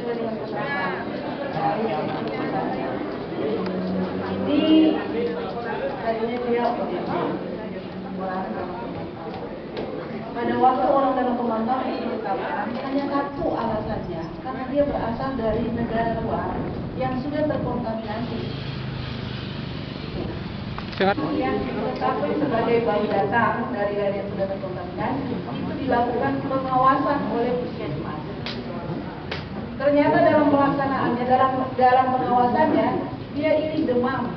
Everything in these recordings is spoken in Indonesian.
sesuai dengan keterangan dari perusahaannya. Ini tadinya dia pada waktu orang dalam pemantauan itu ditetapkan hanya satu alasannya, karena dia berasal dari negara luar yang sudah terkontaminasi. Yang ditetapkan sebagai baru datang dari daerah yang sudah terkontaminasi itu dilakukan pengawasan oleh Puskesmas. Ternyata dalam pelaksanaannya, dalam pengawasannya dia ini demam.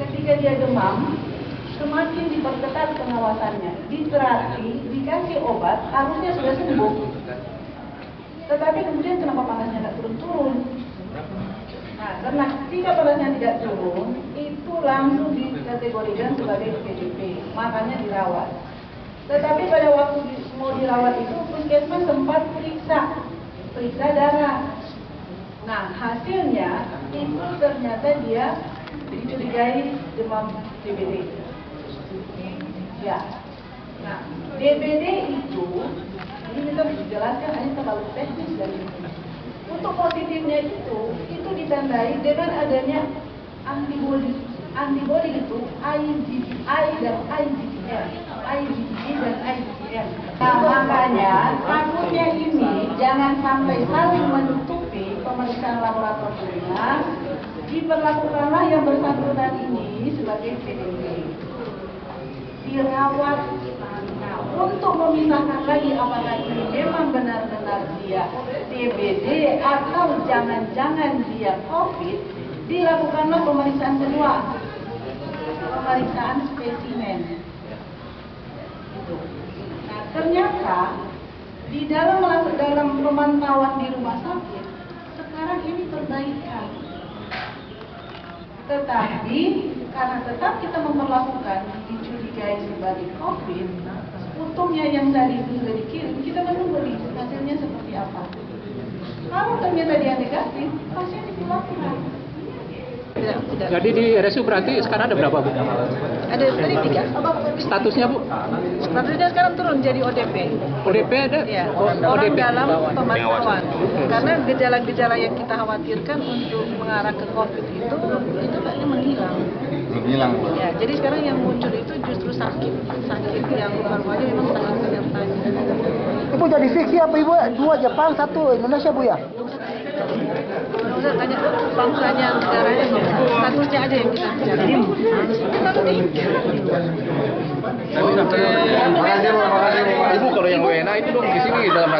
Ketika dia demam, semakin diperketat pengawasannya, diterapi, dikasih obat, harusnya sudah sembuh. Tetapi kemudian kenapa panasnya tidak turun-turun? Nah, karena jika panasnya tidak turun, itu langsung dikategorikan sebagai PDP, makanya dirawat. Tetapi pada waktu mau dirawat itu, Puskesmas sempat periksa darah. Nah, hasilnya itu ternyata dia dicurigai demam DBD. Ya. Nah, DBD itu ini kita dijelaskan hanya terlalu teknis dari ini. Untuk positifnya itu ditandai dengan adanya antibodi itu IgG dan IgM. Nah, makanya takutnya ini jangan sampai saling menutupi pemeriksaan laboratoriumnya. Diberlakukanlah yang bersangkutan ini sebagai PDP. Dirawat. Nah, untuk memisahkan lagi apakah ini memang benar-benar dia DBD atau jangan-jangan dia COVID, dilakukanlah pemeriksaan kedua, pemeriksaan spesimen. Nah, ternyata di dalam pemantauan di rumah sakit sekarang ini perbaikan. Tetapi karena tetap kita memperlakukan dicurigai sebagai COVID, untungnya yang tadi sudah dikirim, kita menunggu hasilnya seperti apa. Kalau ternyata dia negatif, pasien dipulangkan. Jadi di RSU berarti sekarang ada berapa, Bu? Ada tadi 3. Statusnya, Bu? Statusnya sekarang turun jadi ODP. ODP ada? Ya, Oh, orang ODP. dalam pemantauan. Karena gejala-gejala yang kita khawatirkan untuk mengarah ke COVID itu kayaknya menghilang. Belum hilang, Bu. Ya, jadi sekarang yang muncul itu justru sakit yang baru-baru memang sakit penyertanya. Ibu jadi fiksi apa Ibu? 2 Jepang, 1 Indonesia, Bu ya? Udah tanya bangsanya, negaranya, statusnya aja yang kita bicara. Kita nanti. Makasih, Bu. Ibu kalau yang WNA itu dong di sini dalam